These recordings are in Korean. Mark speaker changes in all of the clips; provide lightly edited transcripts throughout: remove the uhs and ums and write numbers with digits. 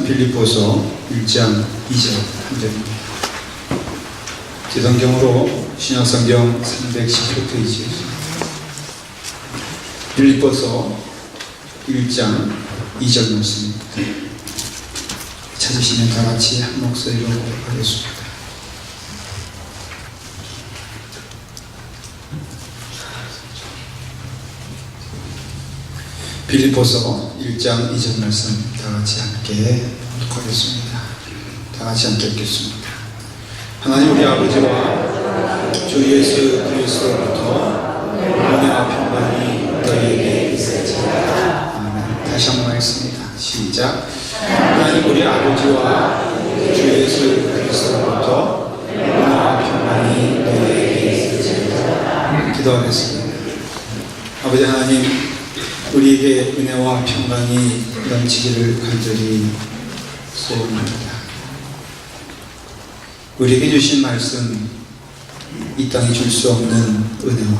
Speaker 1: 빌립보서 1장 2절 한 절입니다. 제 성경으로 신약성경 310페이지에 빌립보서 1장 2절 말씀입니다. 찾으시면 다 같이 한 목소리로 하겠습니다. 빌립보서 1장 2절 말씀 다 같이 함께 하겠습니다. 다 같이 함께 읽겠습니다. 하나님 우리 아버지와 주 예수 그리스도로부터 은혜와 평강이 너희에게 있을지어다. 아멘. 다시 한번 하겠습니다. 시작. 하나님 우리 아버지와 주 예수 그리스도로부터 은혜와 평강이 너희에게 있을지어다. 기도하겠습니다. 아버지 하나님, 우리에게 은혜와 평강이 넘치기를 간절히 소원합니다. 우리에게 주신 말씀, 이 땅에 줄 수 없는 은혜와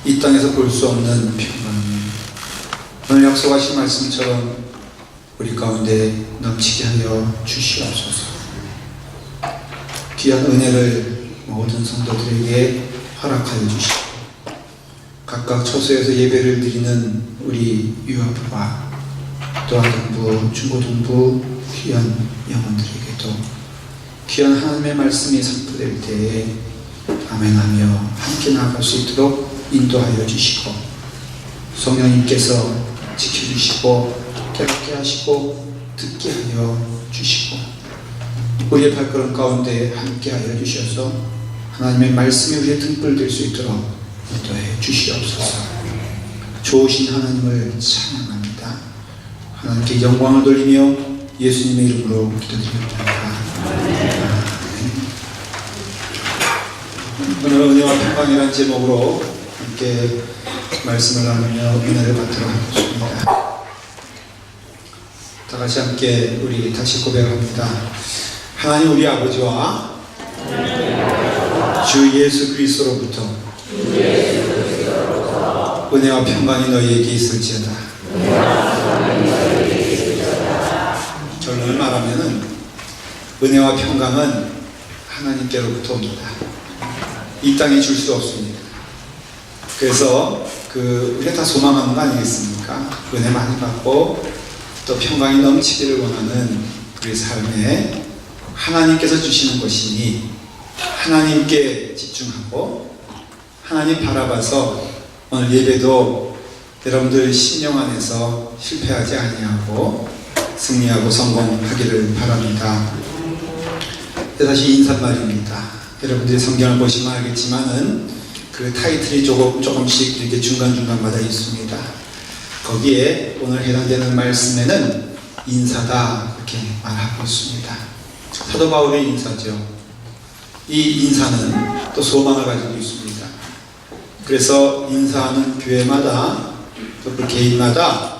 Speaker 1: 이 땅에서 볼 수 없는 평강이 오늘 약속하신 말씀처럼 우리 가운데 넘치게 하여 주시옵소서. 귀한 은혜를 모든 성도들에게 허락하여 주시옵소서. 각각 처소에서 예배를 드리는 우리 유아부와 또 아동부, 중고등부 귀한 영혼들에게도 귀한 하나님의 말씀이 선포될 때에 아멘하며 함께 나아갈 수 있도록 인도하여 주시고 성령님께서 지켜주시고 깨닫게 하시고 듣게 하여 주시고 우리의 발걸음 가운데 함께 하여 주셔서 하나님의 말씀이 우리의 등불 될 수 있도록 인도해 주시옵소서. 좋으신 하나님을 찬양합니다. 하나님께 영광을 돌리며 예수님의 이름으로 기도드립니다. 오늘 은혜와 평강이라는 제목으로 함께 말씀을 나누며 은혜를 받도록 하겠습니다. 다 같이 함께 우리 다시 고백합니다. 하나님 우리 아버지와 주 예수 그리스도로부터 은혜와 평강이 너희에게 있을지어다. 결론을 말하면은 은혜와 평강은 하나님께로부터 옵니다. 이 땅에 줄 수 없습니다. 그래서 우리가 다 소망하는 거 아니겠습니까? 은혜 많이 받고 또 평강이 넘치기를 원하는 우리 삶에 하나님께서 주시는 것이니 하나님께 집중하고 하나님 바라봐서 오늘 예배도 여러분들 심령 안에서 실패하지 아니하고 승리하고 성공하기를 바랍니다. 다시 인사말입니다. 여러분들이 성경을 보시면 알겠지만은 그 타이틀이 조금씩 이렇게 중간중간마다 있습니다. 거기에 오늘 해당되는 말씀에는 인사다 이렇게 말하고 있습니다. 사도 바울의 인사죠. 이 인사는 또 소망을 가지고 있습니다. 그래서 인사하는 교회마다 또 그 개인마다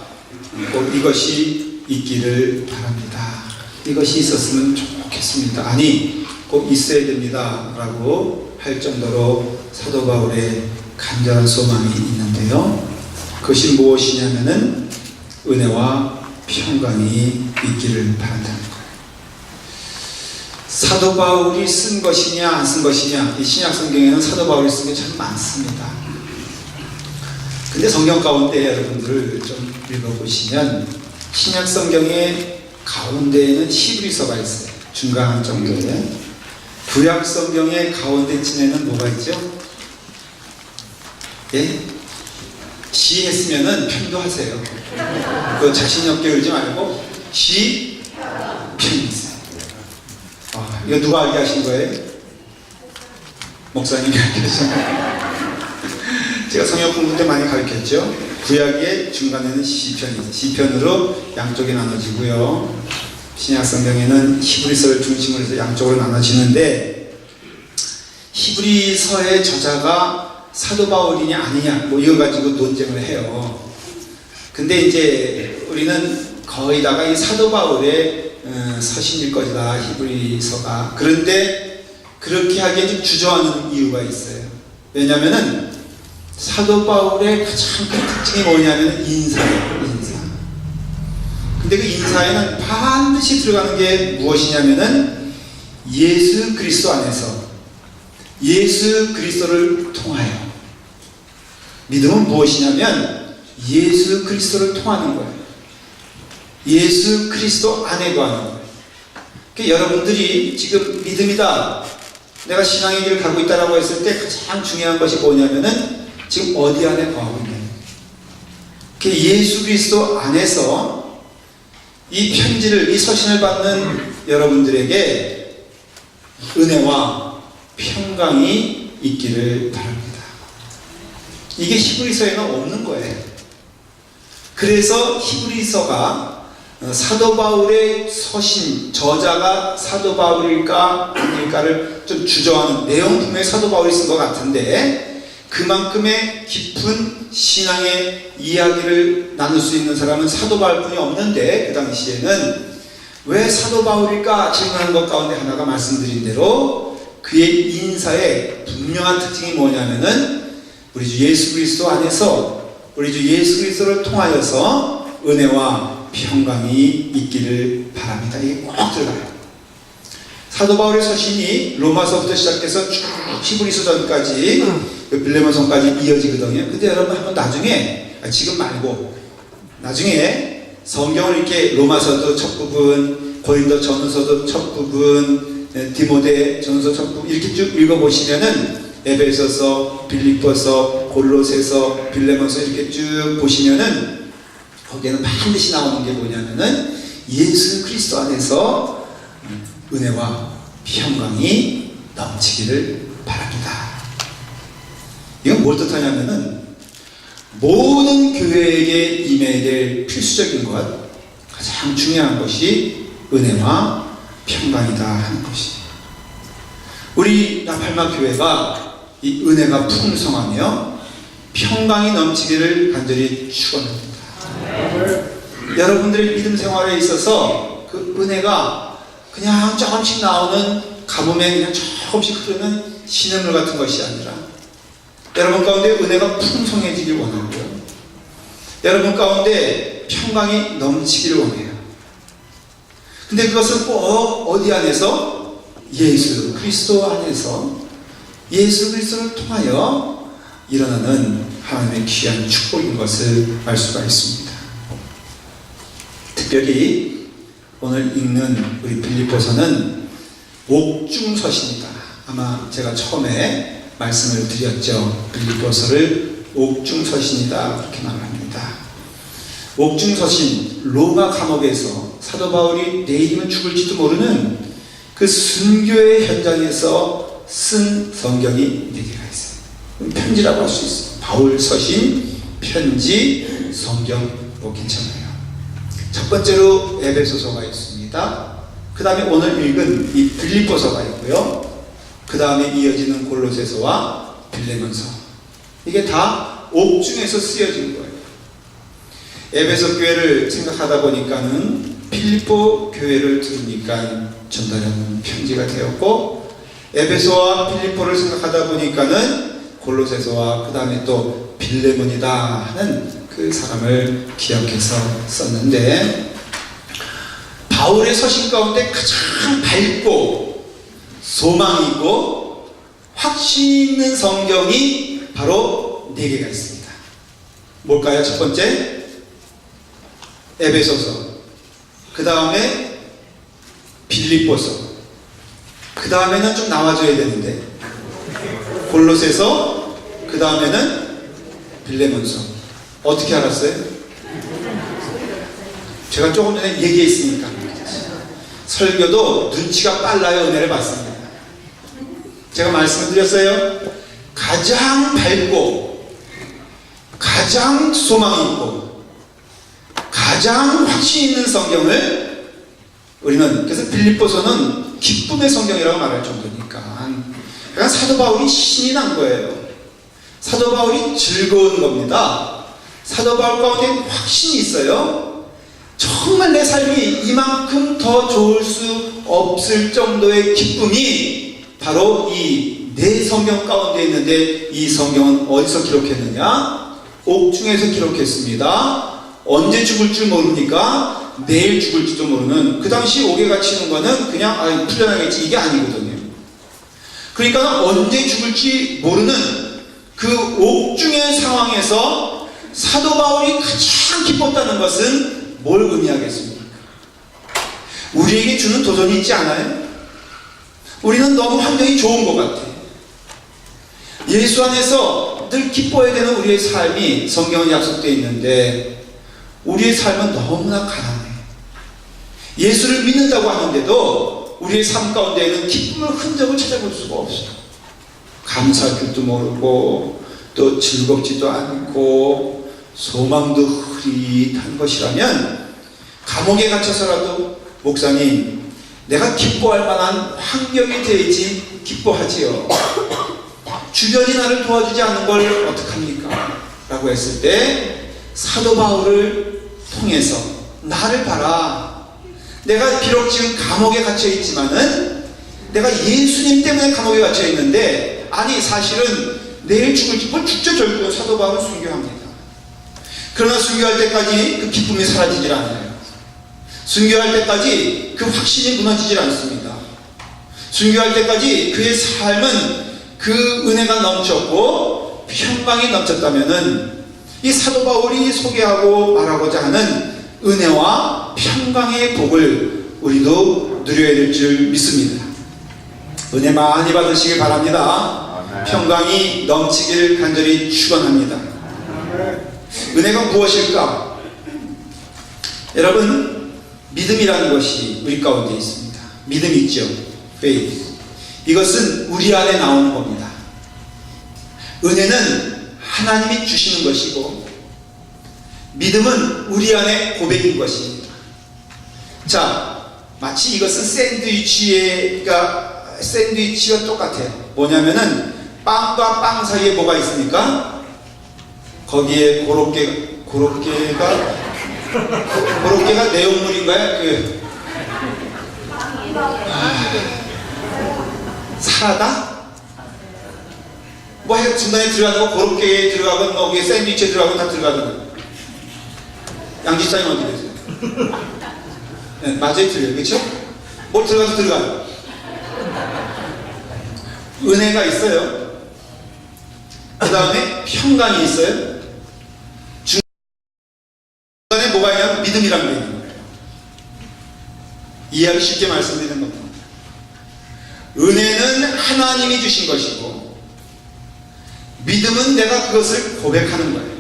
Speaker 1: 꼭 이것이 있기를 바랍니다. 이것이 있었으면 좋겠습니다. 아니 꼭 있어야 됩니다 라고 할 정도로 사도 바울의 간절한 소망이 있는데요. 그것이 무엇이냐면은 은혜와 평강이 있기를 바란다는 거예요. 사도 바울이 쓴 것이냐 안 쓴 것이냐, 이 신약 성경에는 사도 바울이 쓴 게 참 많습니다. 근데 성경 가운데 여러분들 좀 읽어보시면 신약 성경의 가운데에는 히브리서가 있어요. 중간 정도에. 구약 성경의 가운데쯤에는 뭐가 있죠? 예? 시 했으면은 편도하세요. 그 자신이 없게 울지 말고 시 편이세요. 이거 누가 알게 하신 거예요? 목사님이 알게 하신 거예요. 제가 성경 공부 때 많이 가르쳤죠. 구약의 중간에는 시편이죠. 시편으로 양쪽이 나눠지고요. 신약 성경에는 히브리서를 중심으로 해서 양쪽으로 나눠지는데 히브리서의 저자가 사도 바울이냐 아니냐 뭐 이거 가지고 논쟁을 해요. 근데 이제 우리는 거의 다가 이 사도 바울의 서신일 것이다 히브리서가. 그런데 그렇게 하기에 좀 주저하는 이유가 있어요. 왜냐면은 사도 바울의 가장 큰 특징이 뭐냐면 인사예요. 인사. 근데 그 인사에는 반드시 들어가는 게 무엇이냐면은 예수 그리스도 안에서 예수 그리스도를 통하여. 믿음은 무엇이냐면 예수 그리스도를 통하는 거예요. 예수 그리스도 안에 거하는 거예요. 그러니까 여러분들이 지금 믿음이다, 내가 신앙의 길을 가고 있다라고 했을 때 가장 중요한 것이 뭐냐면은 지금 어디 안에 거하고 있냐. 예수 그리스도 안에서 이 편지를, 이 서신을 받는 여러분들에게 은혜와 평강이 있기를 바랍니다. 이게 히브리서에는 없는 거예요. 그래서 히브리서가 사도 바울의 서신, 저자가 사도 바울일까 아닐까를 좀 주저하는 내용품의 사도 바울이 쓴 것 같은데, 그만큼의 깊은 신앙의 이야기를 나눌 수 있는 사람은 사도 바울뿐이 없는데, 그 당시에는 왜 사도 바울일까 질문하는 것 가운데 하나가 말씀드린 대로 그의 인사의 분명한 특징이 뭐냐면은 우리 주 예수 그리스도 안에서 우리 주 예수 그리스도를 통하여서 은혜와 평강이 있기를 바랍니다. 이게 꼭 들어가요. 사도 바울의 서신이 로마서부터 시작해서 쭉 히브리서 전까지 빌레몬서까지 이어지거든요. 근데 여러분 한번 나중에, 지금 말고 나중에 성경을 이렇게 로마서도 첫 부분, 고린도 전서도 첫 부분, 디모데 전서 첫 부분 이렇게 쭉 읽어보시면은 에베소서, 빌립보서, 골로새서, 빌레몬서 이렇게 쭉 보시면은 거기에는 반드시 나오는 게 뭐냐면은 예수 그리스도 안에서 은혜와 평강이 넘치기를 바랍니다. 이건 뭘 뜻하냐면은 모든 교회에게 임해야 될 필수적인 것, 가장 중요한 것이 은혜와 평강이다 하는 것이에요. 우리 나팔마 교회가 이 은혜가 풍성하며 평강이 넘치기를 간절히 축원합니다. 여러분들의 믿음 생활에 있어서 그 은혜가 그냥 조금씩 나오는 가뭄에 그냥 조금씩 흐르는 시냇물 같은 것이 아니라 여러분 가운데 은혜가 풍성해지길 원하고요, 여러분 가운데 평강이 넘치기를 원해요. 근데 그것은 꼭 어디 안에서? 예수 그리스도 안에서 예수 그리스도를 통하여 일어나는 하나님의 귀한 축복인 것을 알 수가 있습니다. 특별히 오늘 읽는 우리 빌립보서는 옥중서신이다. 아마 제가 처음에 말씀을 드렸죠. 빌립보서를 옥중서신이다 그렇게 말합니다. 옥중서신, 로마 감옥에서 사도 바울이 내일이면 죽을지도 모르는 그 순교의 현장에서 쓴 성경이 4개가 있어요. 편지라고 할 수 있어요. 바울 서신, 편지, 성경, 뭐 괜찮아요. 첫 번째로 에베소서가 있습니다. 그 다음에 오늘 읽은 이 빌립보서가 있고요. 그 다음에 이어지는 골로새서와 빌레몬서. 이게 다 옥중에서 쓰여진 거예요. 에베소 교회를 생각하다 보니까는 빌립보 교회를 들으니까 전달하는 편지가 되었고, 에베소와 빌립보를 생각하다 보니까는 골로새서와 그 다음에 또 빌레몬이다 하는 그 사람을 기억해서 썼는데, 바울의 서신 가운데 가장 밝고 소망이 있고 확신 있는 성경이 바로 4개가 있습니다. 뭘까요? 첫 번째 에베소서, 그 다음에 빌립보서, 그 다음에는 좀 나와줘야 되는데 골로새서, 그 다음에는 빌레몬서. 어떻게 알았어요? 제가 조금 전에 얘기했으니까. 설교도 눈치가 빨라요. 은혜를 받습니다. 제가 말씀을 드렸어요. 가장 밝고 가장 소망이 있고 가장 확신 있는 성경을 우리는, 그래서 빌립보서는 기쁨의 성경이라고 말할 정도니까, 그러니까 사도 바울이 신이 난 거예요. 사도 바울이 즐거운 겁니다. 사도 바울 가운데 확신이 있어요. 정말 내 삶이 이만큼 더 좋을 수 없을 정도의 기쁨이 바로 이 내 성경 가운데 있는데, 이 성경은 어디서 기록했느냐? 옥중에서 기록했습니다. 언제 죽을 줄 모르니까 내일 죽을지도 모르는, 그 당시 옥에 갇히는 거는 그냥 풀려나겠지 이게 아니거든요. 그러니까 언제 죽을지 모르는 그 옥중의 상황에서 사도 바울이 가장 기뻤다는 것은 뭘 의미하겠습니까? 우리에게 주는 도전이 있지 않아요? 우리는 너무 환경이 좋은 것 같아요. 예수 안에서 늘 기뻐야 되는 우리의 삶이 성경에 약속되어 있는데 우리의 삶은 너무나 가난해요. 예수를 믿는다고 하는데도 우리의 삶 가운데에는 기쁨의 흔적을 찾아볼 수가 없어요. 감사할 줄도 모르고 또 즐겁지도 않고 소망도 흐릿한 것이라면 감옥에 갇혀서라도 목사님, 내가 기뻐할 만한 환경이 되어야지 기뻐하지요. 주변이 나를 도와주지 않는 걸 어떡합니까? 라고 했을 때 사도 바울을 통해서 나를 봐라. 내가 비록 지금 감옥에 갇혀 있지만은 내가 예수님 때문에 감옥에 갇혀 있는데, 아니 사실은 내일 죽을지 뭘 죽죠. 결국은 사도 바울은 순교합니다. 그러나 순교할 때까지 그 기쁨이 사라지질 않아요. 순교할 때까지 그 확신이 무너지질 않습니다. 순교할 때까지 그의 삶은 그 은혜가 넘쳤고 평강이 넘쳤다면은 이 사도 바울이 소개하고 말하고자 하는 은혜와 평강의 복을 우리도 누려야 될 줄 믿습니다. 은혜 많이 받으시길 바랍니다. 평강이 넘치길 간절히 축원합니다. 은혜가 무엇일까? 여러분, 믿음이라는 것이 우리 가운데 있습니다. 믿음 있죠? faith. 이것은 우리 안에 나오는 겁니다. 은혜는 하나님이 주시는 것이고 믿음은 우리 안에 고백인 것입니다. 자, 마치 이것은 샌드위치와 똑같아요. 뭐냐면은 빵과 빵 사이에 뭐가 있습니까? 거기에 고로케가 내용물인가요? 사라다? 뭐 해 중간에 들어가는 거, 고로케에 들어가건 거기에 샌드위치에 들어가건 다 들어가는 거. 양지장이 어디 계세요? 네, 맞아요, 틀려요, 그렇죠? 뭐 들어가도 들어가요. 은혜가 있어요. 그 다음에 평강이 있어요. 중간에 뭐가 있냐면 믿음이라는 게 있는 거예요. 이해하기 쉽게 말씀드리는 겁니다. 은혜는 하나님이 주신 것이고 믿음은 내가 그것을 고백하는 거예요.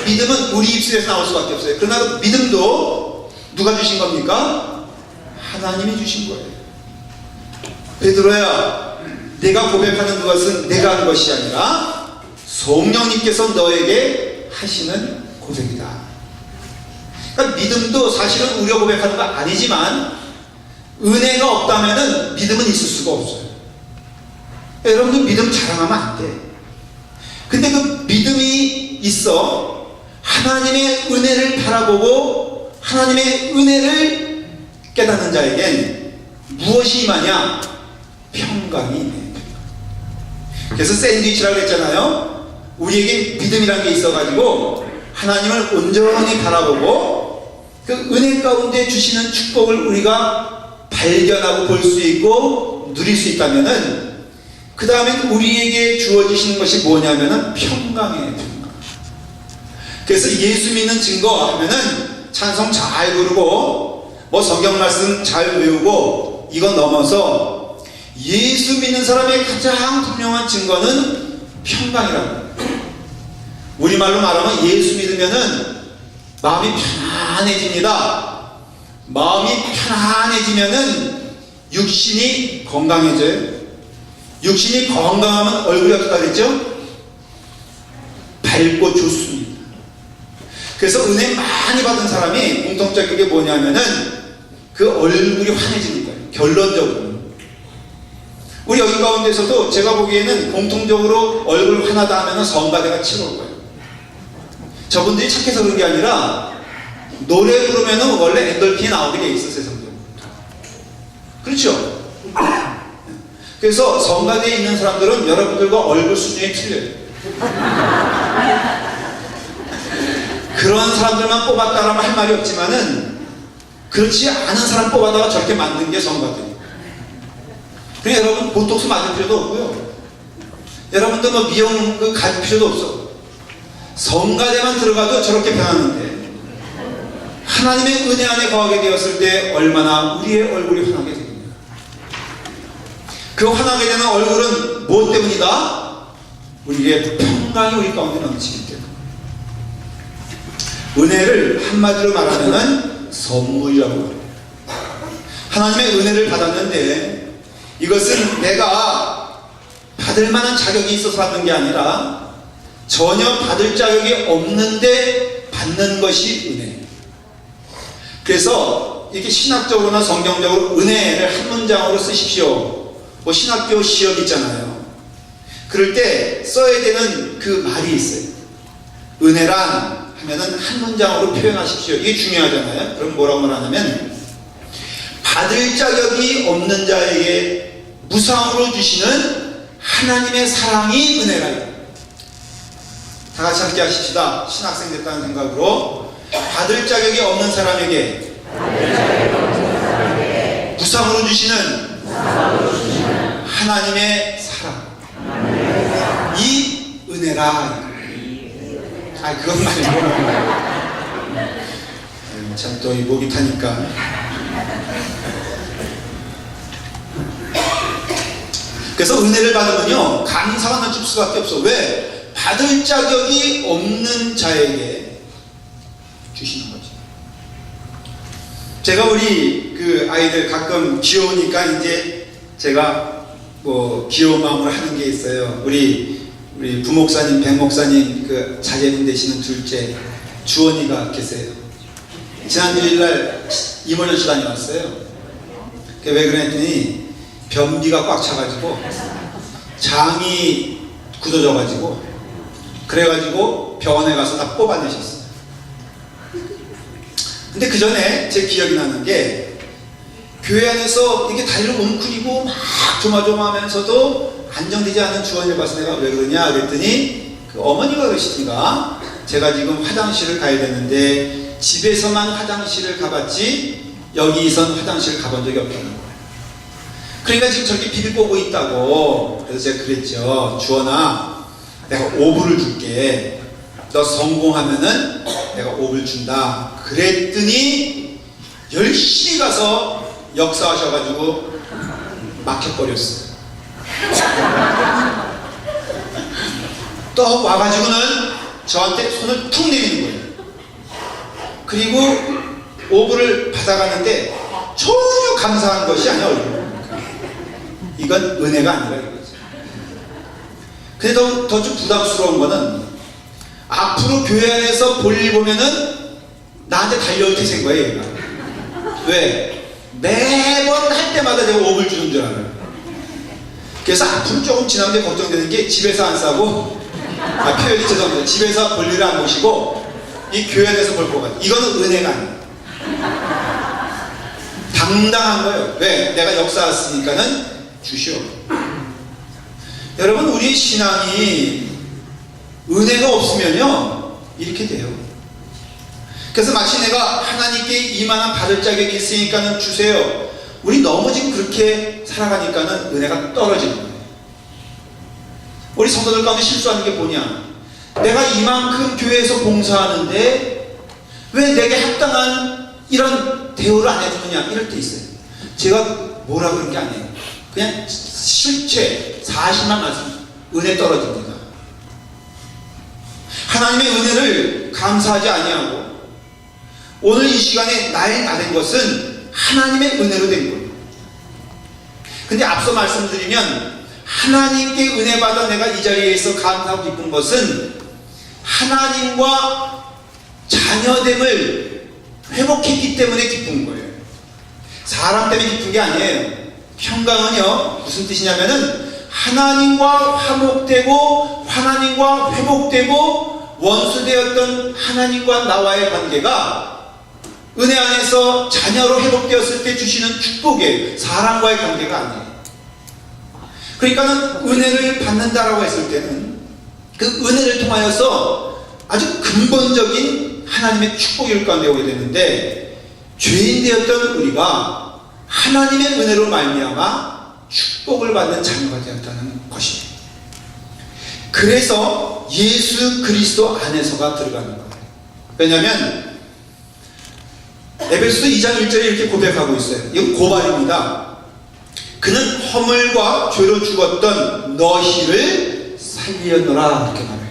Speaker 1: 믿음은 우리 입술에서 나올 수밖에 없어요. 그러나 믿음도 누가 주신 겁니까? 하나님이 주신 거예요. 베드로야, 내가 고백하는 그것은 내가 하는 것이 아니라 성령님께서 너에게 하시는 고백이다. 그러니까 믿음도 사실은 우리가 고백하는 거 아니지만 은혜가 없다면 믿음은 있을 수가 없어요. 여러분들 믿음 자랑하면 안 돼. 근데 그 믿음이 있어 하나님의 은혜를 바라보고 하나님의 은혜를 깨닫는 자에겐 무엇이 임하냐? 평강이 임해요. 그래서 샌드위치라고 했잖아요. 우리에게 믿음이라는 게 있어가지고 하나님을 온전히 바라보고 그 은혜 가운데 주시는 축복을 우리가 발견하고 볼 수 있고 누릴 수 있다면은 그 다음에 우리에게 주어지시는 것이 뭐냐면은 평강이에요. 평강. 그래서 예수 믿는 증거 하면은 찬송 잘 부르고 뭐 성경 말씀 잘 외우고 이건 넘어서 예수 믿는 사람의 가장 분명한 증거는 평강이라는 거예요. 우리말로 말하면 예수 믿으면은 마음이 편안해집니다. 마음이 편안해지면은 육신이 건강해져요. 육신이 건강하면 얼굴이 어떻다 그랬죠? 밝고 좋습니다. 그래서 은혜 많이 받은 사람이 공통적인 게 뭐냐면은 그 얼굴이 환해지는 거예요. 결론적으로. 우리 여기 가운데서도 제가 보기에는 공통적으로 얼굴 하나다 하면은 성가대가 치러올 거예요. 저분들이 착해서 그런 게 아니라 노래 부르면은 원래 엔돌핀이 나오게 돼 있어, 세상적으로. 그렇죠? 그래서 성가대에 있는 사람들은 여러분들과 얼굴 수준이 틀려요. 어떤 사람들만 뽑았다라면 할 말이 없지만은 그렇지 않은 사람 뽑아다가 저렇게 만든 게 성가대예요. 그러니까 여러분 보톡스 맞을 필요도 없고요. 여러분도 뭐 미용 갈 필요도 없어. 성가대만 들어가도 저렇게 변하는데 하나님의 은혜 안에 거하게 되었을 때 얼마나 우리의 얼굴이 환하게 됩니다. 그 환하게 되는 얼굴은 무엇 때문이다? 우리의 평강이 우리 가운데 넘치기 때문에. 은혜를 한마디로 말하면 선물이라고 합니다. 하나님의 은혜를 받았는데 이것은 내가 받을 만한 자격이 있어서 받는 게 아니라 전혀 받을 자격이 없는데 받는 것이 은혜. 그래서 이렇게 신학적으로나 성경적으로 은혜를 한 문장으로 쓰십시오. 뭐 신학교 시험 있잖아요. 그럴 때 써야 되는 그 말이 있어요. 은혜란 하면은 한 문장으로 표현하십시오. 이게 중요하잖아요. 그럼 뭐라고 말하냐면 받을 자격이 없는 자에게 무상으로 주시는 하나님의 사랑이 은혜라. 다 같이 함께 하십시다. 신학생 됐다는 생각으로 받을 자격이 없는 사람에게 무상으로 주시는 하나님의 사랑. 이 은혜라. 그건 말이고. 참 또 이 목이 타니까. 그래서 은혜를 받으면요 감사가 넘칠 수밖에 없어. 왜? 받을 자격이 없는 자에게 주시는 거죠. 제가 우리 그 아이들 가끔 귀여우니까 이제 제가 뭐 귀여운 마음으로 하는 게 있어요. 우리 부목사님, 백목사님 그 자제분 되시는 둘째 주원이가 계세요. 지난 주일날 이모년수 다녀왔어요. 왜 그랬더니 변비가 꽉 차가지고 장이 굳어져가지고 그래가지고 병원에 가서 다 뽑아내셨어요. 근데 그 전에 제 기억이 나는 게 교회 안에서 이렇게 다리를 뭉클이고 막 조마조마하면서도 안정되지 않은 주원이를 봐서 내가 왜 그러냐 그랬더니 그 어머니가 그러시던가 제가 지금 화장실을 가야 되는데 집에서만 화장실을 가봤지 여기선 화장실을 가본 적이 없다는 거예요. 그러니까 지금 저렇게 비비 보고 있다고. 그래서 제가 그랬죠. 주원아, 내가 5불을 줄게. 너 성공하면은 내가 5불 준다. 그랬더니 열심히 가서 역사하셔가지고 막혀버렸어요. 또 와가지고는 저한테 손을 툭 내미는 거예요. 그리고 5불을 받아가는데 전혀 감사한 것이 아니야. 이건 은혜가 아니라 이거죠. 근데 더 좀 부담스러운 거는 앞으로 교회 안에서 볼일 보면은 나한테 달려올 태세인 거예요, 얘가. 왜? 매번 할 때마다 내가 5불 주는 줄 알아요. 그래서 앞으로 조금 지나면 게 걱정되는 게 집에서 안 싸고, 표현이 죄송합니다. 집에서 볼일을 안 보시고, 이 교회 안에서 볼 것 같아요. 이거는 은혜가 아니에요. 당당한 거예요. 왜? 내가 역사했으니까는 주시오. 여러분, 우리 신앙이 은혜가 없으면요 이렇게 돼요. 그래서 마치 내가 하나님께 이만한 받을 자격이 있으니까는 주세요. 우리 너무 지금 그렇게 살아가니까는 은혜가 떨어지는 거예요. 우리 성도들 가운데 실수하는 게 뭐냐? 내가 이만큼 교회에서 봉사하는데 왜 내게 합당한 이런 대우를 안 해주느냐, 이럴 때 있어요. 제가 뭐라 그런 게 아니에요. 그냥 실체, 사실만 말씀. 은혜 떨어집니다. 하나님의 은혜를 감사하지 아니하고 오늘 이 시간에 나의 나 된 것은 하나님의 은혜로 된 거예요. 근데 앞서 말씀드리면 하나님께 은혜 받아 내가 이 자리에 있어 감사하고 기쁜 것은 하나님과 자녀됨을 회복했기 때문에 기쁜 거예요. 사람 때문에 기쁜 게 아니에요. 평강은요 무슨 뜻이냐면은 하나님과 화목되고 하나님과 회복되고 원수되었던 하나님과 나와의 관계가 은혜 안에서 자녀로 회복되었을 때 주시는 축복이에요. 사람과의 관계가 아니에요. 그러니까는 은혜를 받는다라고 했을 때는 그 은혜를 통하여서 아주 근본적인 하나님의 축복일 가운데 오게 되는데, 죄인 되었던 우리가 하나님의 은혜로 말미암아 축복을 받는 자녀가 되었다는 것입니다. 그래서 예수 그리스도 안에서가 들어가는 거예요. 왜냐하면 에베소서 2장 1절에 이렇게 고백하고 있어요. 이건 고발입니다. 그는 허물과 죄로 죽었던 너희를 살리었노라, 이렇게 말해요.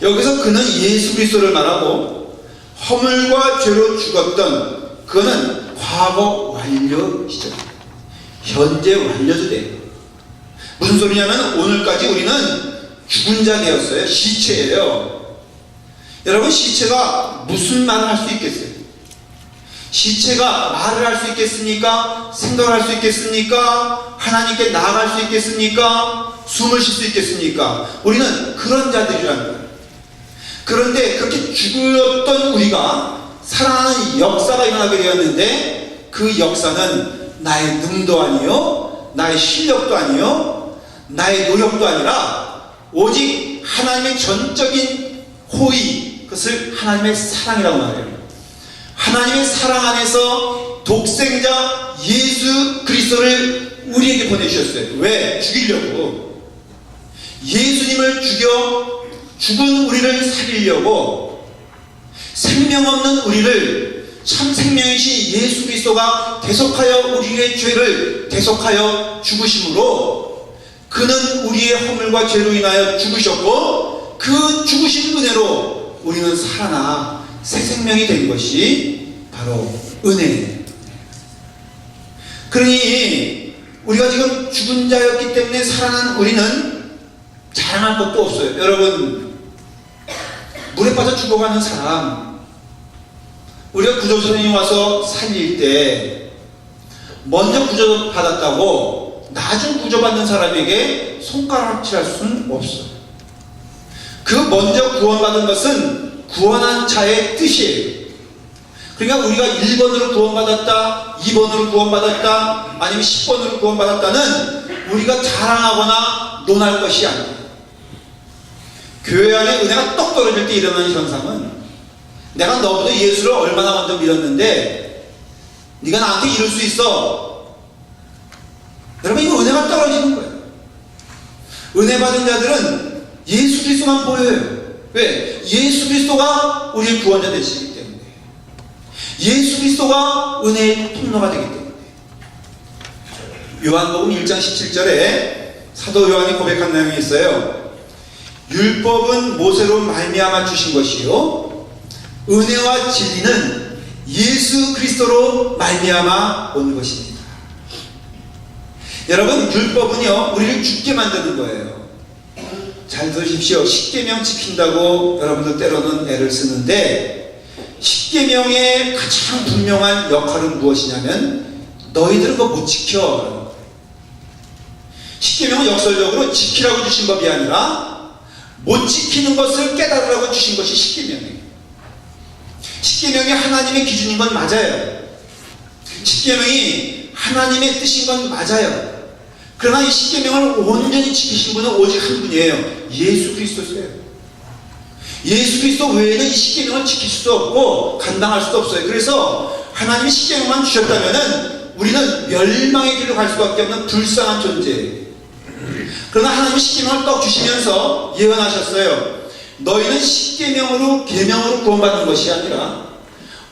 Speaker 1: 여기서 그는 예수 그리스도를 말하고, 허물과 죄로 죽었던, 그거는 과거 완료 시절, 현재 완료도 돼요. 무슨 소리냐면 오늘까지 우리는 죽은 자 되었어요. 시체예요. 여러분, 시체가 무슨 말을 할 수 있겠어요? 시체가 말을 할 수 있겠습니까? 생각을 할 수 있겠습니까? 하나님께 나아갈 수 있겠습니까? 숨을 쉴 수 있겠습니까? 우리는 그런 자들이라는 거예요. 그런데 그렇게 죽었던 우리가 살아나는 역사가 일어나게 되었는데, 그 역사는 나의 능도 아니요, 나의 실력도 아니요, 나의 노력도 아니라 오직 하나님의 전적인 호의, 그것을 하나님의 사랑이라고 말해요. 하나님의 사랑 안에서 독생자 예수 그리스도를 우리에게 보내주셨어요. 왜? 죽이려고. 예수님을 죽여 죽은 우리를 살리려고, 생명 없는 우리를 참 생명이신 예수 그리스도가 대속하여 우리의 죄를 대속하여 죽으심으로, 그는 우리의 허물과 죄로 인하여 죽으셨고, 그 죽으신 은혜로 우리는 살아나 새 생명이 된 것이 바로 은혜예요. 그러니 우리가 지금 죽은 자였기 때문에 살아난 우리는 자랑할 것도 없어요. 여러분, 물에 빠져 죽어가는 사람, 우리가 구조선생님이 와서 살릴 때 먼저 구조받았다고 나중 구조받는 사람에게 손가락질할 수는 없어요. 그 먼저 구원받은 것은 구원한 자의 뜻이에요. 그러니까 우리가 1번으로 구원받았다, 2번으로 구원받았다, 아니면 10번으로 구원받았다는 우리가 자랑하거나 논할 것이 아니에요. 교회 안에 은혜가 떡 떨어질 때 일어나는 현상은, 내가 너보다 예수를 얼마나 먼저 믿었는데 네가 나한테 이룰 수 있어. 여러분, 이거 은혜가 떨어지는 거예요. 은혜 받은 자들은 예수 그리스도만 보여요. 왜? 예수 그리스도가 우리의 구원자 되시기 때문에, 예수 그리스도가 은혜의 통로가 되기 때문에. 요한복음 1장 17절에 사도 요한이 고백한 내용이 있어요. 율법은 모세로 말미암아 주신 것이요, 은혜와 진리는 예수 그리스도로 말미암아 온 것입니다. 여러분, 율법은요, 우리를 죽게 만드는 거예요. 잘 들으십시오. 십계명 지킨다고 여러분들 때로는 애를 쓰는데, 십계명의 가장 분명한 역할은 무엇이냐면, 너희들은 그거 못 지켜. 십계명은 역설적으로 지키라고 주신 법이 아니라 못 지키는 것을 깨달으라고 주신 것이 십계명이에요. 십계명이 하나님의 기준인 건 맞아요. 십계명이 하나님의 뜻인 건 맞아요. 그러나 이 십계명을 온전히 지키신 분은 오직 한 분이에요. 예수 그리스도세요. 예수 그리스도 외에는 이 십계명을 지킬 수도 없고 감당할 수도 없어요. 그래서 하나님이 십계명만 주셨다면은 우리는 멸망의 길로 갈 수밖에 없는 불쌍한 존재예요. 그러나 하나님이 십계명을 떡 주시면서 예언하셨어요. 너희는 십계명으로 계명으로 구원받는 것이 아니라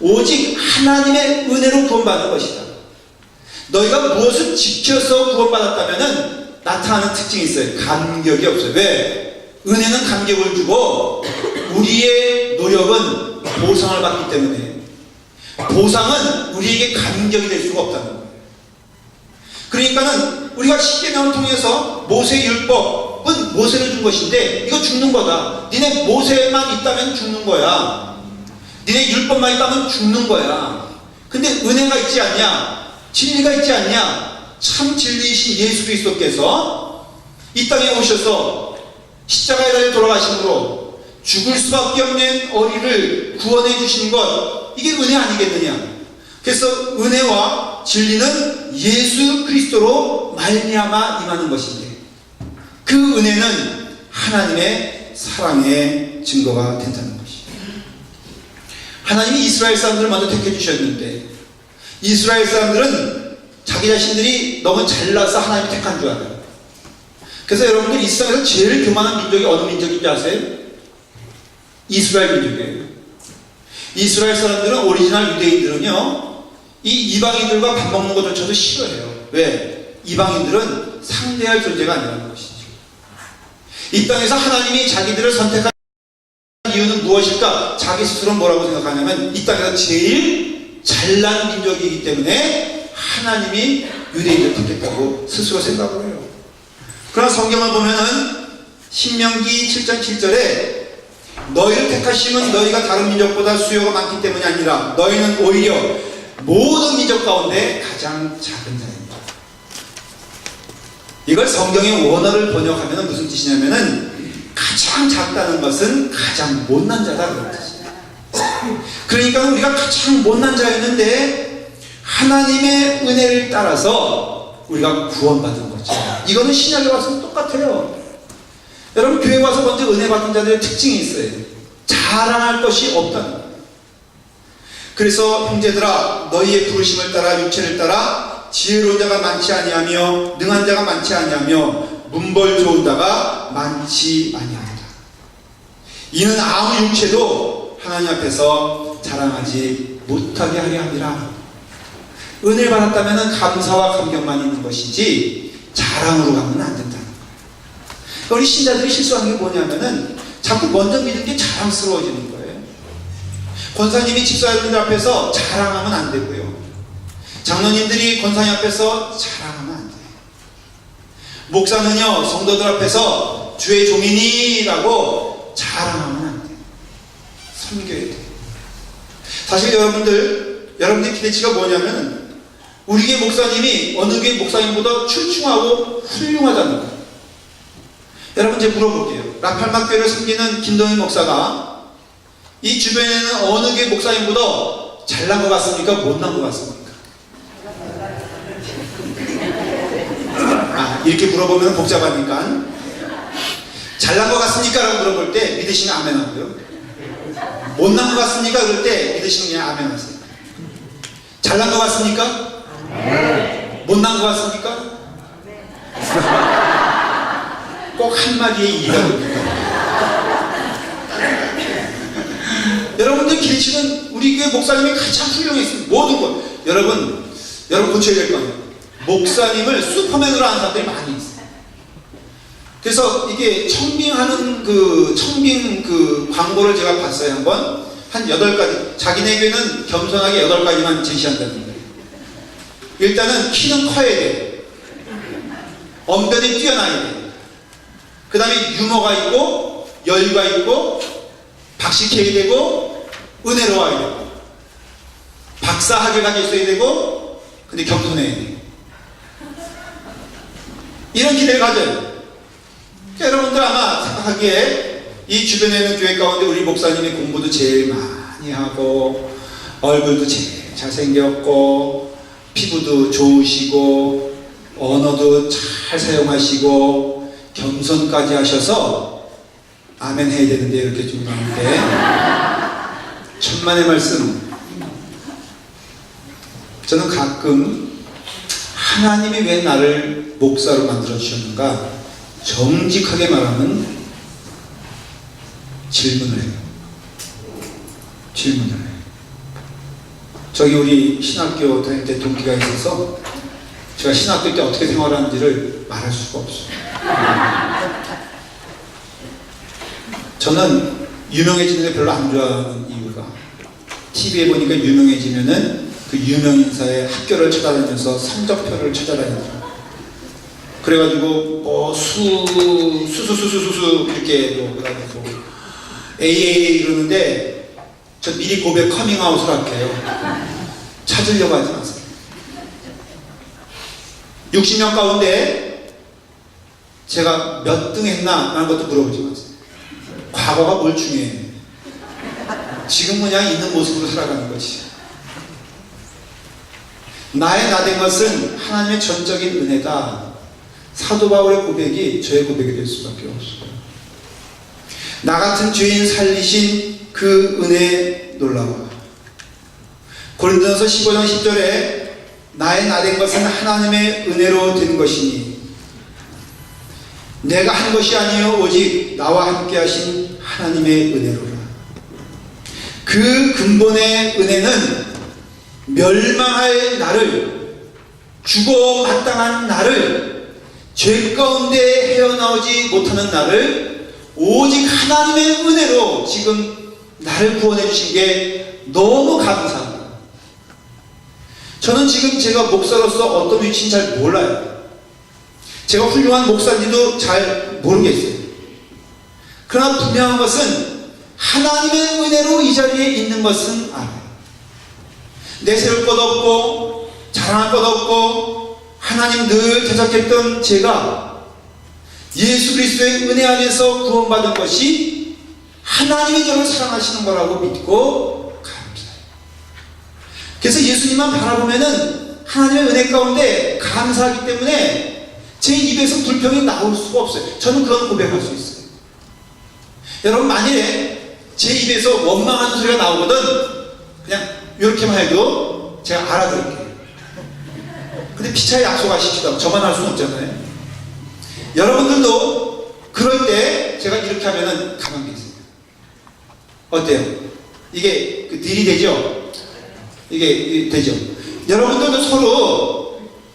Speaker 1: 오직 하나님의 은혜로 구원받는 것이다. 너희가 무엇을 지켜서 구원받았다면 나타나는 특징이 있어요. 감격이 없어요. 왜? 은혜는 감격을 주고 우리의 노력은 보상을 받기 때문에, 보상은 우리에게 감격이 될 수가 없다는 거예요. 그러니까는 우리가 십계명을 통해서 모세의 율법은 모세를 준 것인데, 이거 죽는 거다. 니네 모세만 있다면 죽는 거야. 니네 율법만 있다면 죽는 거야. 근데 은혜가 있지 않냐? 진리가 있지 않냐? 참 진리이신 예수 그리스도께서 이 땅에 오셔서 십자가에 달려 돌아가심으로 죽을 수밖에 없는 어리를 구원해 주신 것, 이게 은혜 아니겠느냐? 그래서 은혜와 진리는 예수 그리스도로 말미암아 임하는 것인데, 그 은혜는 하나님의 사랑의 증거가 된다는 것이에요. 하나님이 이스라엘 사람들을 먼저 택해 주셨는데 이스라엘 사람들은 자기 자신들이 너무 잘나서 하나님이 택한 줄 알아요. 그래서 여러분들 이 세상에서 제일 교만한 민족이 어느 민족인지 아세요? 이스라엘 민족이에요. 이스라엘 사람들은 오리지널 유대인들은요 이 이방인들과 밥 먹는 것조차도 싫어해요. 왜? 이방인들은 상대할 존재가 아니라는 것이죠. 이 땅에서 하나님이 자기들을 선택한 이유는 무엇일까? 자기 스스로는 뭐라고 생각하냐면 이 땅에서 제일 잘난 민족이기 때문에 하나님이 유대인들을 택했다고 스스로 생각을 해요. 그러나 성경을 보면은 신명기 7장 7절에 너희를 택하심은 너희가 다른 민족보다 수요가 많기 때문이 아니라 너희는 오히려 모든 민족 가운데 가장 작은 자입니다. 이걸 성경의 원어를 번역하면 무슨 뜻이냐면은 가장 작다는 것은 가장 못난 자다 그런 뜻이에요. 그러니까 우리가 가장 못난 자였는데 하나님의 은혜를 따라서 우리가 구원받은 거죠. 이거는 신약에 와서는 똑같아요. 여러분 교회 와서 먼저 은혜 받은 자들의 특징이 있어요. 자랑할 것이 없다는 거예요. 그래서 형제들아 너희의 부르심을 따라 육체를 따라 지혜로운 자가 많지 아니하며 능한 자가 많지 아니하며 문벌 좋은 자가 많지 아니하다. 이는 아무 육체도 하나님 앞에서 자랑하지 못하게 하려 함이라. 은혜를 받았다면 감사와 감격만 있는 것이지 자랑으로 가면 안 된다는 거예요. 우리 신자들이 실수하는 게 뭐냐면은 자꾸 먼저 믿은 게 자랑스러워지는 거예요. 권사님이 집사님들 앞에서 자랑하면 안 되고요. 장로님들이 권사님 앞에서 자랑하면 안 돼요. 목사는요 성도들 앞에서 주의 종이니라고 자랑하면 안 돼요. 섬겨야 돼요. 사실 여러분들 기대치가 뭐냐면 우리 교회 목사님이 어느 교회 목사님보다 출중하고 훌륭하다는 거예요. 여러분 제가 물어볼게요. 라팔막교회를 섬기는 김동희 목사가 이 주변에는 어느 교회 목사님보다 잘난 것 같습니까? 못난 것 같습니까? 이렇게 물어보면 복잡하니까 잘난 것 같습니까? 라고 물어볼 때 믿으시면 아멘 하고요. 못난 것 같습니까? 그럴 때 믿으시면 그냥 아멘 하세요. 잘난 것 같습니까? 못난 것 같습니까? 꼭 한마디에 이해가 됩니다. 여러분들 기대치는 우리 교회 목사님이 가장 훌륭했습니다. 모든 것. 여러분 고쳐야 될 거예요. 목사님을 슈퍼맨으로 하는 사람들이 많이 있어요. 그래서 이게 청빙하는 청빙 광고를 제가 봤어요. 한 8가지. 자기네 교회는 겸손하게 8가지만 제시한다는 거예요. 일단은 키는 커야 돼. 언변이 뛰어나야 돼. 그 다음에 유머가 있고 여유가 있고 박식해야 되고 은혜로워야 되고 박사학위 가지고 있어야 되고 근데 겸손해야 돼. 이런 기대를 가져요. 여러분들 아마 생각하기에 이 주변에 있는 교회 가운데 우리 목사님이 공부도 제일 많이 하고 얼굴도 제일 잘생겼고 피부도 좋으시고 언어도 잘 사용하시고 겸손까지 하셔서 아멘 해야 되는데 이렇게 좀 나오는데 천만의 말씀. 저는 가끔 하나님이 왜 나를 목사로 만들어 주셨는가 정직하게 말하면 질문을 해요. 저기 우리 신학교 다닐 때 동기가 있어서 제가 신학교 때 어떻게 생활하는지를 말할 수가 없어요. 저는 유명해지는 게 별로 안 좋아하는 이유가 TV에 보니까 유명해지면은 그 유명인사의 학교를 찾아다니면서 성적표를 찾아다니죠. 그래가지고 수수수수수 이렇게 그래가지고 AA 이러는데 저 미리 고백 커밍아웃을 할게요. 찾으려고 하지 마세요. 60명 가운데 제가 몇 등 했나 라는 것도 물어보지 마세요. 과거가 뭘 중요해. 지금 그냥 있는 모습으로 살아가는 거지. 나의 나된 것은 하나님의 전적인 은혜다. 사도 바울의 고백이 저의 고백이 될 수밖에 없어요. 나 같은 죄인 살리신 그 은혜 놀라워. 고린도전서 15장 10절에 나의 나된 것은 하나님의 은혜로 된 것이니 내가 한 것이 아니요 오직 나와 함께 하신 하나님의 은혜로라. 그 근본의 은혜는 멸망할 나를, 죽어 마땅한 나를, 죄 가운데 헤어나오지 못하는 나를 오직 하나님의 은혜로 지금 나를 구원해 주신 게 너무 감사합니다. 저는 지금 제가 목사로서 어떤 위치인지 잘 몰라요. 제가 훌륭한 목사인지도 잘 모르겠어요. 그러나 분명한 것은 하나님의 은혜로 이 자리에 있는 것은 알아요. 내세울 것 없고 자랑할 것 없고 하나님 늘 대적했던 제가 예수 그리스도의 은혜 안에서 구원받은 것이 하나님이 저를 사랑하시는 거라고 믿고 감사해요. 그래서 예수님만 바라보면은 하나님의 은혜 가운데 감사하기 때문에 제 입에서 불평이 나올 수가 없어요. 저는 그건 고백할 수 있어요. 여러분, 만일에 제 입에서 원망하는 소리가 나오거든 그냥 이렇게만 해도 제가 알아들을게요. 근데 피차에 약속하십시다. 저만 할 수는 없잖아요. 여러분들도 그럴 때 제가 이렇게 하면은 가만히 계세요. 어때요? 이게 그 딜이 되죠? 이게 되죠? 여러분들도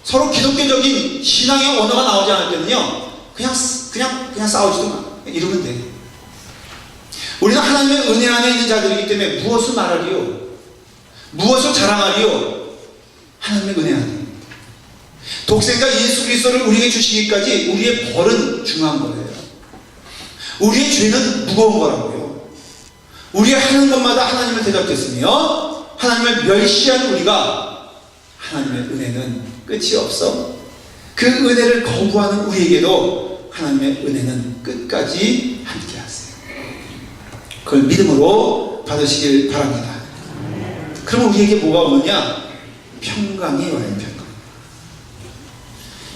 Speaker 1: 서로 기독교적인 신앙의 언어가 나오지 않을 때는요, 그냥 싸우지도 마. 이러면 돼. 우리는 하나님의 은혜 안에 있는 자들이기 때문에 무엇을 말하리요? 무엇을 자랑하리요? 하나님의 은혜 안에. 독생자 예수 그리스도를 우리에게 주시기까지 우리의 벌은 중요한 거예요. 우리의 죄는 무거운 거라고요. 우리가 하는 것마다 하나님을 대적했으며 하나님을 멸시하는 우리가 하나님의 은혜는 끝이 없어. 그 은혜를 거부하는 우리에게도 하나님의 은혜는 끝까지 함께 하세요. 그걸 믿음으로 받으시길 바랍니다. 그러면 우리에게 뭐가 오느냐? 평강이 와요. 평강.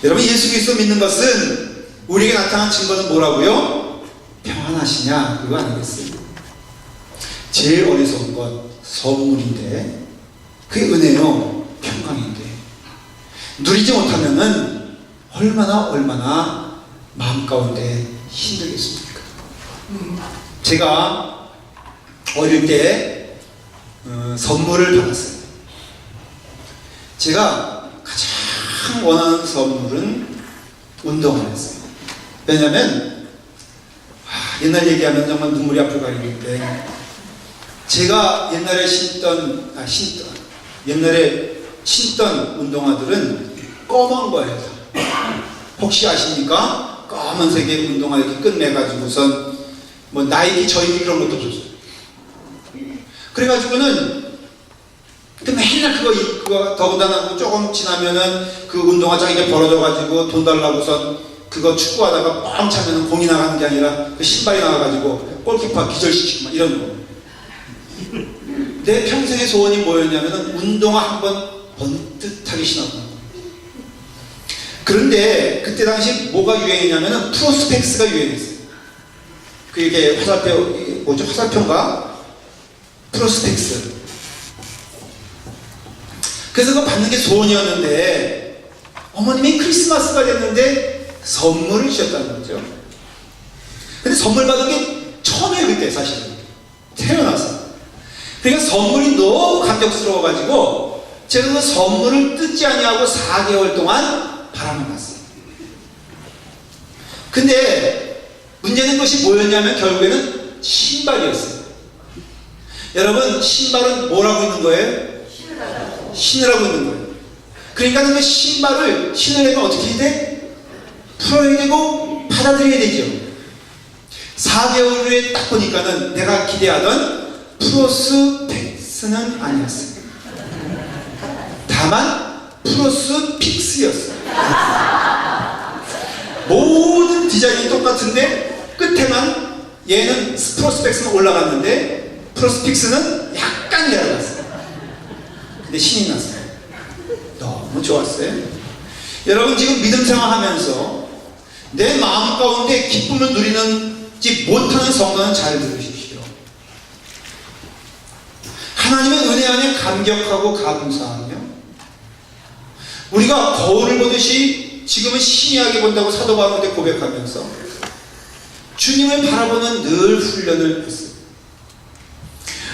Speaker 1: 여러분, 예수 그리스도 믿는 것은 우리에게 나타난 증거는 뭐라고요? 평안하시냐? 그거 아니겠어요? 제일 어리석은 것 선물인데 그게 은혜요, 평강인데 누리지 못하면은 얼마나 마음 가운데 힘들겠습니까? 제가 어릴 때 선물을 받았어요. 제가 가장 원하는 선물은 운동화였어요. 왜냐면 옛날 얘기하면 정말 눈물이 앞을 가리는데, 제가 옛날에 신던 운동화들은 검은 거예요. 혹시 아십니까? 검은색의 운동화 이렇게 끝내가지고선 뭐 나이키, 저이키 그런 것도 없었어요. 그래가지고는 근데 맨날 그거 더군다나 조금 지나면은 그 운동화 자기가 벌어져가지고 돈 달라고선 그거 축구하다가 뻥 차면은 공이 나가는 게 아니라 그 신발이 나가가지고 골키퍼 기절시키고 막 이런 거. 내 평생의 소원이 뭐였냐면은 운동화 한번 번듯하게 신었던 거. 그런데 그때 당시 뭐가 유행이냐면은 프로스펙스가 유행했어요. 그게 화살표인가? 프로스펙스. 그래서 그거 받는 게 소원이었는데 어머님이 크리스마스가 됐는데 선물을 주셨다는 거죠. 근데 선물 받은 게 처음이에요, 그때 사실은. 태어나서. 그러니까 선물이 너무 감격스러워가지고 제가 그 선물을 뜯지 아니하고 4개월 동안 바람을 봤어요. 근데 문제는 것이 뭐였냐면 결국에는 신발이었어요. 여러분, 신발은 뭐라고 있는 거예요? 신으라고 있는 거예요. 그러니까 그 신발을 신으려면 어떻게 해야 돼? 풀어야 되고 받아들여야 되죠. 4개월 후에 딱 보니까는 내가 기대하던 프로스펙스는 아니었어요. 다만 프로스픽스였어요. 모든 디자인이 똑같은데 끝에만 얘는 프로스펙스는 올라갔는데 프로스픽스는 약간 내려갔어요. 근데 신이 났어요. 너무 좋았어요. 여러분, 지금 믿음 생활하면서 내 마음 가운데 기쁨을 누리는지 못하는 성도는 잘 들으십시오. 하나님의 은혜 안에 감격하고 감사하며 우리가 거울을 보듯이 지금은 신이하게 본다고 사도 바울한테 고백하면서 주님을 바라보는 늘 훈련을 했어요.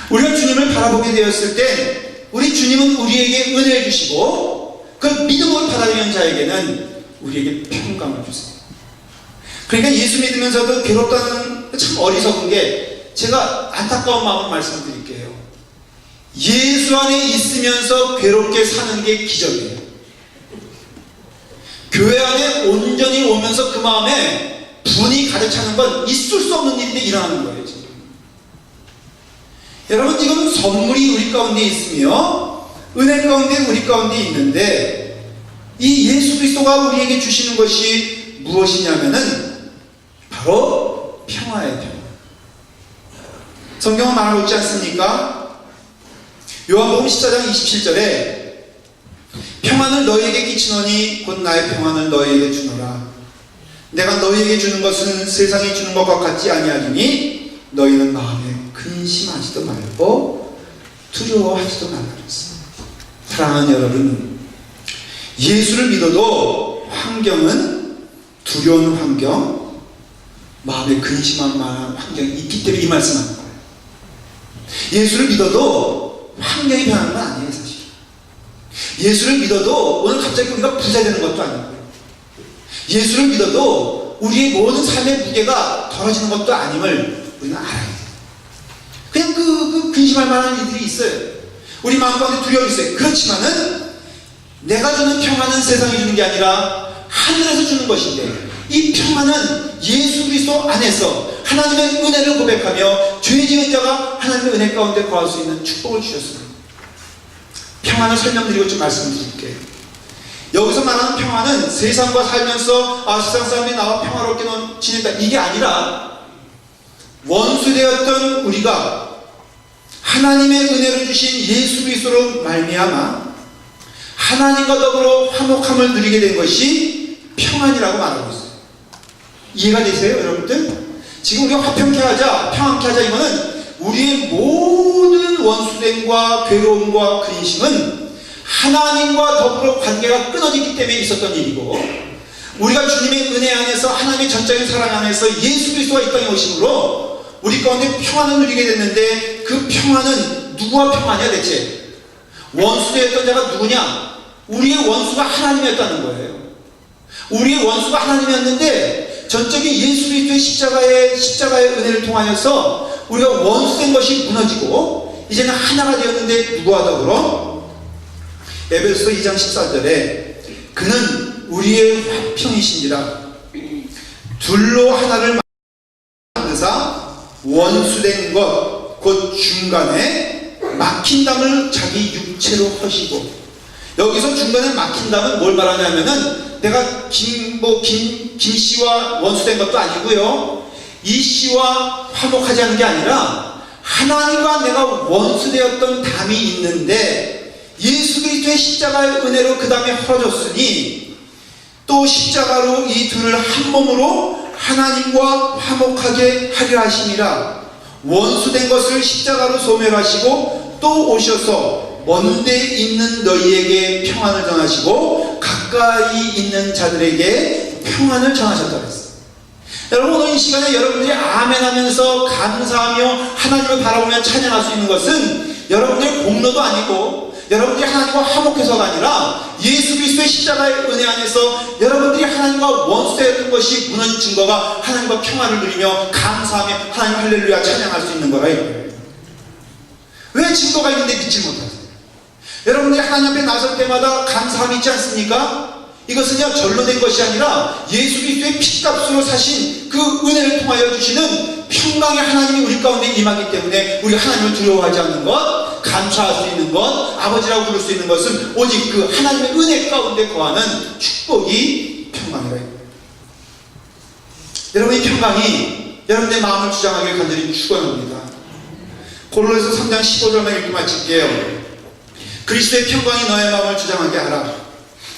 Speaker 1: 우리가 주님을 바라보게 되었을 때 우리 주님은 우리에게 은혜를 주시고 그 믿음으로 받아들이는 자에게는 우리에게 평강을 주세요. 그러니까 예수 믿으면서도 괴롭다는 참 어리석은 게 제가 안타까운 마음을 말씀드릴게요. 예수 안에 있으면서 괴롭게 사는 게 기적이에요. 교회 안에 온전히 오면서 그 마음에 분이 가득 차는 건 있을 수 없는 일인데 일어나는 거예요. 지금. 여러분 지금 선물이 우리 가운데 있으며 은혜 가운데 우리 가운데 있는데 이 예수 그리스도가 우리에게 주시는 것이 무엇이냐면은 바로 평화의 평화. 성경은 말하고 있지 않습니까? 요한복음 14장 27절에 평안을 너희에게 끼치노니 곧 나의 평안을 너희에게 주노라. 내가 너희에게 주는 것은 세상이 주는 것과 같지 아니하리니 너희는 마음에 근심하지도 말고 두려워하지도 말라 그랬어요. 사랑하는 여러분, 예수를 믿어도 환경은 두려운 환경, 마음에 근심한 만한 환경이 있기 때문에 이 말씀하는 거예요. 예수를 믿어도 환경이 변하는 건 아니에요, 사실. 예수를 믿어도 오늘 갑자기 우리가 부자 되는 것도 아니고요. 예수를 믿어도 우리의 모든 삶의 무게가 덜어지는 것도 아님을 우리는 알아야 돼요. 그냥 그 근심할 만한 일들이 있어요. 우리 마음 가운데 두려움이 있어요. 그렇지만은 내가 주는 평안은 세상이 주는 게 아니라 하늘에서 주는 것인데 이 평안은 예수 그리스도 안에서 하나님의 은혜를 고백하며 죄 지은 자가 하나님의 은혜 가운데 거할 수 있는 축복을 주셨습니다. 평안을 설명드리고 좀 말씀드릴게요. 여기서 말하는 평안은 세상과 살면서 세상 사람이 나와 평화롭게 지낸다 이게 아니라 원수되었던 우리가 하나님의 은혜를 주신 예수 그리스도로 말미암아 하나님과 더불어 화목함을 누리게 된 것이 평안이라고 말하고 있어요. 이해가 되세요, 여러분들? 지금 우리가 화평케 하자, 평안케 하자 이거는 우리의 모든 원수됨과 괴로움과 근심은 하나님과 더불어 관계가 끊어지기 때문에 있었던 일이고 우리가 주님의 은혜 안에서 하나님의 전적인 사랑 안에서 예수 그리스도가 이 땅에 오심으로 우리 가운데 평안을 누리게 됐는데 그 평안은 누구와 평안이야 대체? 원수되었던 자가 누구냐? 우리의 원수가 하나님이었다는 거예요. 우리의 원수가 하나님이었는데 전적인 예수 그리스도의 십자가의 은혜를 통하여서 우리가 원수된 것이 무너지고 이제는 하나가 되었는데 누구와 더불어? 에베소서 2장 14절에 그는 우리의 화평이신지라 둘로 하나를 만드사 원수된 것 곧 중간에 막힌 담을 자기 육체로 허시고 여기서 중간에 막힌 담은 뭘 말하냐면은 내가 김씨와 원수된 것도 아니고요 이 씨와 화목하지 않은 게 아니라 하나님과 내가 원수되었던 담이 있는데 예수 그리스도의 십자가의 은혜로 그 담이 헐어졌으니 또 십자가로 이 둘을 한 몸으로 하나님과 화목하게 하려 하심이라. 원수된 것을 십자가로 소멸하시고 또 오셔서 먼데 있는 너희에게 평안을 전하시고 가까이 있는 자들에게 평안을 전하셨다고 했어요. 여러분 오늘 이 시간에 여러분들이 아멘 하면서 감사하며 하나님을 바라보며 찬양할 수 있는 것은 여러분들의 공로도 아니고 여러분들이 하나님과 화목해서가 아니라 예수 그리스도의 십자가의 은혜 안에서 여러분들이 하나님과 원수되었던 것이 무너진 증거가 하나님과 평안을 누리며 감사하며 하나님 할렐루야 찬양할 수 있는 거라 이거예요. 왜 증거가 있는데 믿지 못하세요? 여러분들이 하나님 앞에 나설 때마다 감사함이 있지 않습니까? 이것은요 절로된 것이 아니라 예수 그리스도의 피값으로 사신 그 은혜를 통하여 주시는 평강의 하나님이 우리 가운데 임하기 때문에 우리 하나님을 두려워하지 않는 것, 감사할 수 있는 것, 아버지라고 부를 수 있는 것은 오직 그 하나님의 은혜 가운데 거하는 축복이 평강이라. 여러분의 평강이 여러분의 마음을 주장하길 간절히 축원합니다. 고린도서 3장 15절만 읽고 마칠게요. 그리스도의 평강이 너의 마음을 주장하게 하라.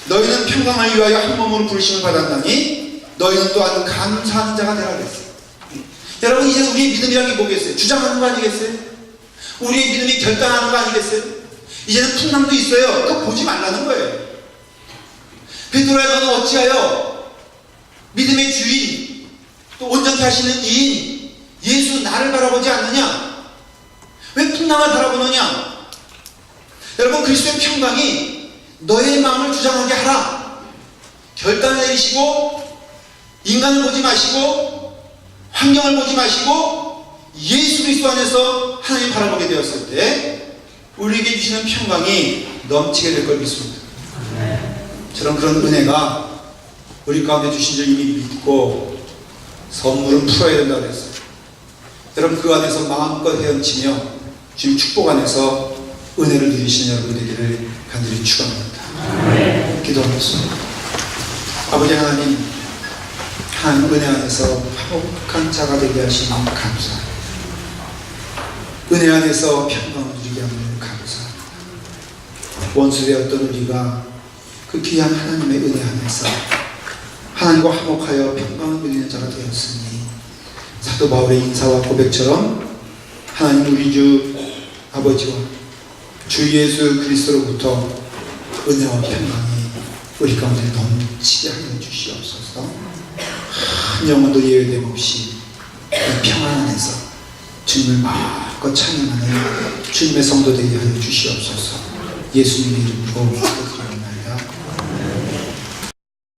Speaker 1: 너희는 평강을 위하여 한 몸으로 부르심을 받았나니 너희는 또한 감사하는 자가 되라 그랬어요. 여러분 이제 우리의 믿음이란 게 뭐겠어요? 주장하는 거 아니겠어요? 우리의 믿음이 결단하는 거 아니겠어요? 이제는 풍랑도 있어요. 그거 보지 말라는 거예요. 베드로야, 너는 어찌하여 믿음의 주인, 또 온전케 하시는 이인 예수 나를 바라보지 않느냐? 왜 풍랑을 바라보느냐? 여러분, 그리스도의 평강이 너의 마음을 주장하게 하라. 결단을 내리시고 인간을 보지 마시고 환경을 보지 마시고 예수 그리스도 안에서 하나님 바라보게 되었을 때 우리에게 주시는 평강이 넘치게 될 걸 믿습니다. 저런 그런 은혜가 우리 가운데 주신 줄 이미 믿고 선물은 풀어야 된다고 그랬어요. 여러분, 그 안에서 마음껏 헤엄치며 주님 축복 안에서 은혜를 누리시는 여러분 되기를 간절히 축원합니다. 기도하겠습니다. 아버지 하나님, 하나님 은혜 안에서 화목한 자가 되게 하시니 감사합니다. 은혜 안에서 평강을 누리게 하는 감사합니다. 원수되었던 우리가 그 귀한 하나님의 은혜 안에서 하나님과 화목하여 평강을 누리는 자가 되었으니 사도 바울의 인사와 고백처럼 하나님 우리 주 아버지와 주 예수 그리스도로부터 은혜와 평강이 우리 가운데 넘치게 하여 주시옵소서. 한 영혼도 예외됨 없이 그 평안 안에서 주님을 마음껏 찬양하는 주님의 성도 되게 하여 주시옵소서. 예수님의 이름으로